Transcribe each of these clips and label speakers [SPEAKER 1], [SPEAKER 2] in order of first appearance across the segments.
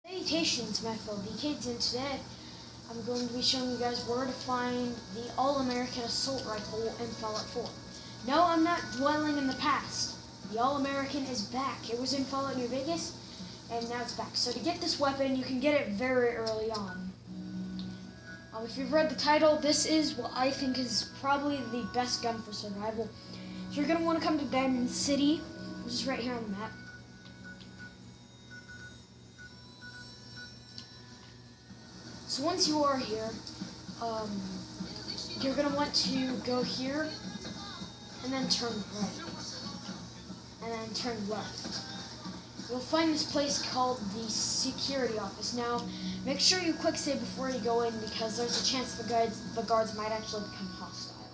[SPEAKER 1] Salutations, my fellow kids, and today I'm going to be showing you guys where to find the All-American Assault Rifle in Fallout 4. No, I'm not dwelling in the past. The All-American is back. It was in Fallout New Vegas, and now it's back. So to get this weapon, you can get it very early on. If you've read the title, this is what I think is probably the best gun for survival. So you're going to want to come to Diamond City, which is right here on the map. So once you are here, you're going to want to go here, and then turn right, and then turn left. You'll find this place called the security office. Now, make sure you quick save before you go in, because there's a chance the guards might actually become hostile.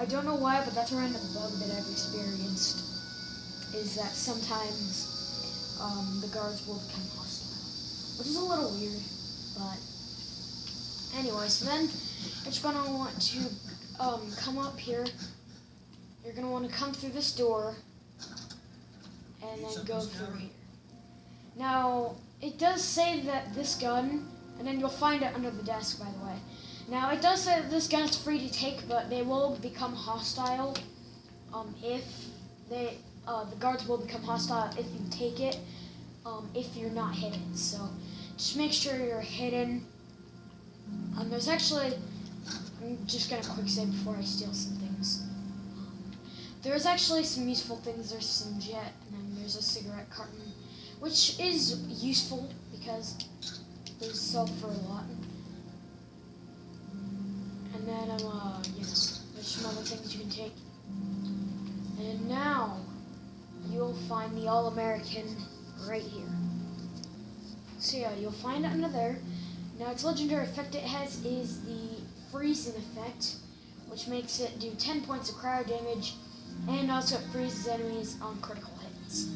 [SPEAKER 1] I don't know why, but that's a random bug that I've experienced, is that sometimes the guards will become hostile, which is a little weird, but anyway, so then you're just going to want to come up here. You're going to want to come through this door and then go through here. Now, it does say that this gun, and then you'll find it under the desk, by the way. Now, it does say that this gun is free to take, but they will become hostile if the guards will become hostile if you take it, if you're not hidden. So just make sure you're hidden. There's actually, I'm just going to quick say before I steal some things. There's actually some useful things. There's some jet, and then there's a cigarette carton, which is useful because they sell for a lot. And then, there's some other things you can take. And now, you'll find the All-American right here. So yeah, you'll find it under there. Now, its legendary effect it has is the freezing effect, which makes it do 10 points of cryo damage, and also it freezes enemies on critical hits.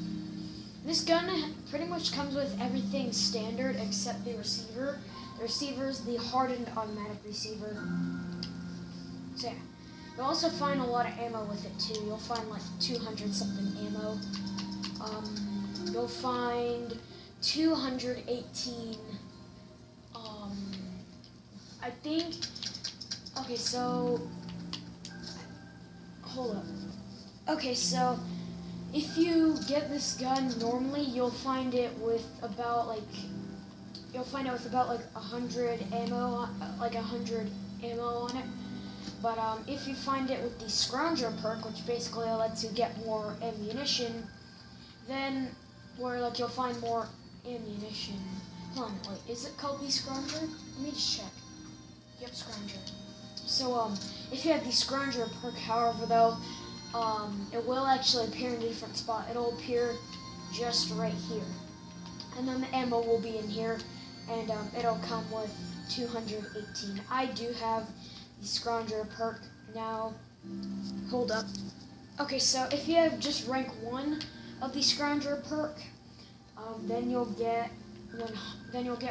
[SPEAKER 1] This gun pretty much comes with everything standard except the receiver. The receiver is the hardened automatic receiver. So yeah, you'll also find a lot of ammo with it too. You'll find like 200 something ammo. You'll find 218. I think. Okay, so hold up. Okay, so if you get this gun normally, you'll find it with about like 100 ammo, like 100 ammo on it. But if you find it with the Scrounger perk, which basically lets you get more ammunition, then you'll find more ammunition. Hold on, wait, is it called the Scrounger? Let me just check. Yep, Scrounger. So if you have the Scrounger perk, however, though, it will actually appear in a different spot. It'll appear just right here. And then the ammo will be in here, and it'll come with 218. I do have the Scrounger perk. Now, hold up. Okay, so if you have just rank 1 of the Scrounger perk, then you'll get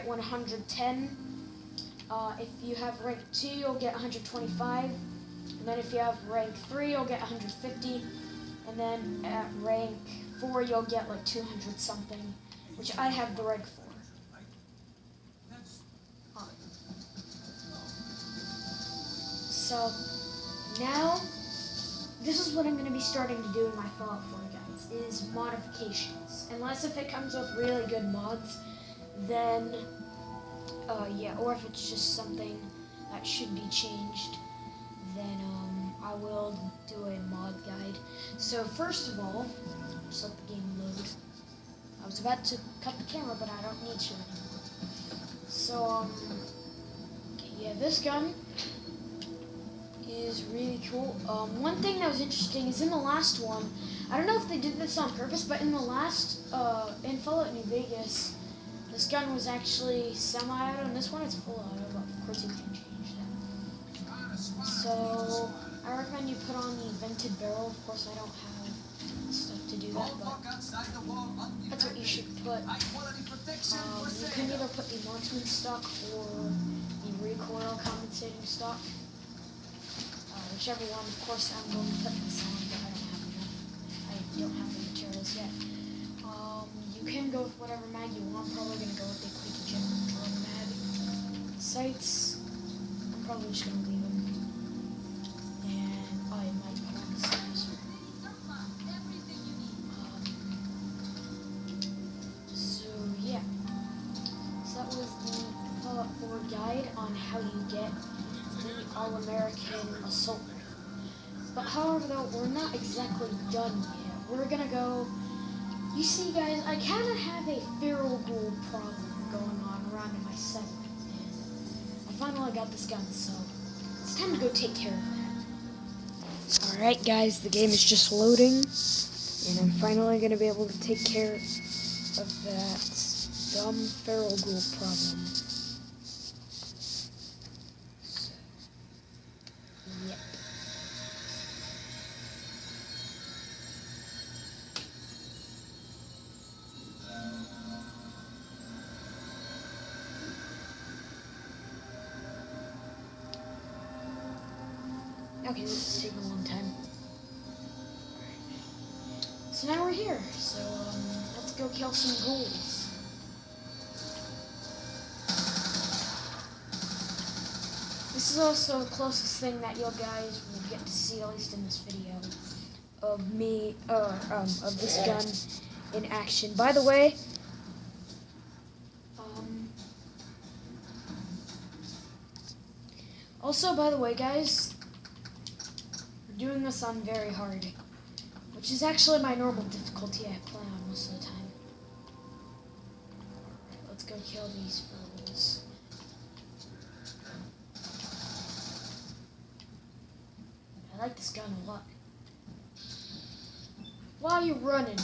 [SPEAKER 1] 110. If you have rank 2, you'll get 125. And then if you have rank 3, you'll get 150. And then at rank 4, you'll get like 200 something, which I have the rank 4. So now, this is what I'm going to be starting to do in my Fallout 4 guides, is modifications. Unless if it comes with really good mods, then yeah, or if it's just something that should be changed, then I will do a mod guide. So first of all, just let the game load. I was about to cut the camera, but I don't need to anymore. So yeah, this gun is really cool. One thing that was interesting is in the last one, I don't know if they did this on purpose, but in the last, in Fallout New Vegas, this gun was actually semi-auto, and this one is full auto, but of course you can change that. So, I recommend you put on the vented barrel. Of course, I don't have stuff to do that, but that's what you should put. You can either put the marksman stock or the recoil compensating stock. Whichever one, of course, I'm going to put this on, but I don't have the materials yet. You can go with whatever mag you want. I'm probably going to go with the quick sights. I'm probably just gonna leave them. And I might put on the suppressor. So yeah. So that was the Fallout 4 guide on how you get the All-American Assault Rifle. But however though, we're not exactly done yet. We're gonna go... You see guys, I kind of have a feral ghoul problem going on around in my settlement. And I finally got this gun, so it's time to go take care of that. Alright guys, the game is just loading. And I'm finally gonna be able to take care of that dumb feral ghoul problem. Yep. Okay, this is taking a long time. So now we're here, so let's go kill some ghouls. This is also the closest thing that you guys will get to see, at least in this video, of me, of this gun in action. By the way, guys, we're doing this on very hard, which is actually my normal difficulty I play on most of the time. Alright, let's go kill these fools. I like this gun a lot. Why are you running?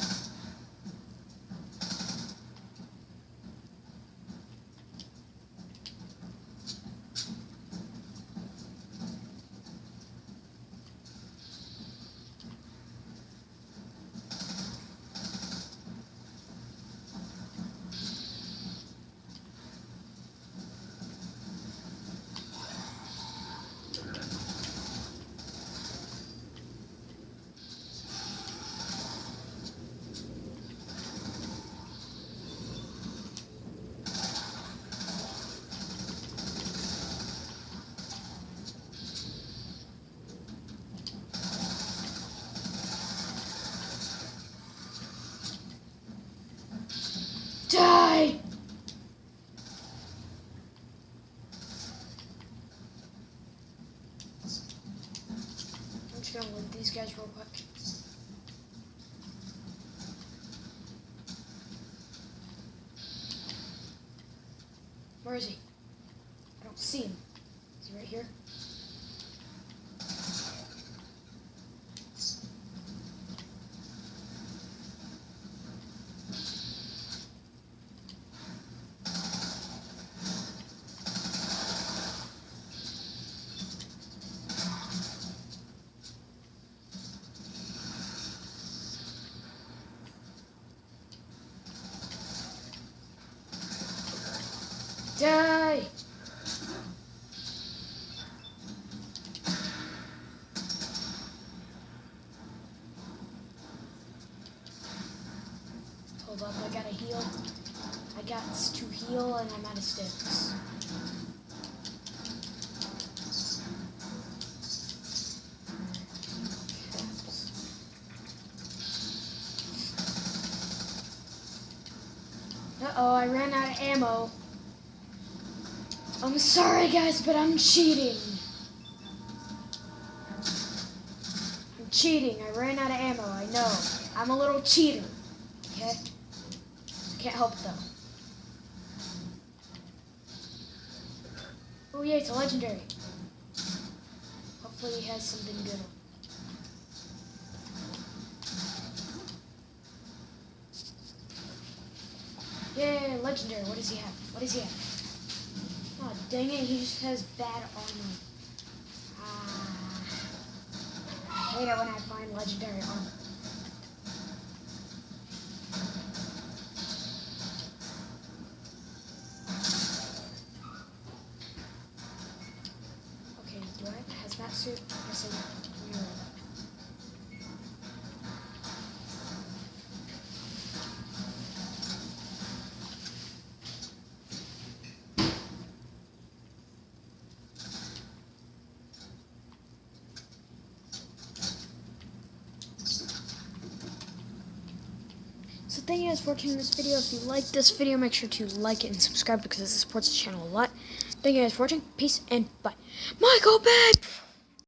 [SPEAKER 1] Die! I'm just gonna loot these guys real quick. Where is he? I don't see him. Is he right here? Die! Hold up, I gotta heal. I got to heal and I'm out of sticks. Uh-oh, I ran out of ammo. I'm sorry guys, but I'm cheating. I'm cheating. I ran out of ammo, I know. I'm a little cheater. Okay? Can't help though. Oh yeah, it's a legendary. Hopefully he has something good. Yeah, legendary. What does he have? What does he have? Oh, dang it, he just has bad armor. I hate it when I find legendary armor. Okay, do I have a hazmat suit? Yes, I do. So thank you guys for watching this video. If you like this video, make sure to like it and subscribe because it supports the channel a lot. Thank you guys for watching. Peace and bye. Michael Bed!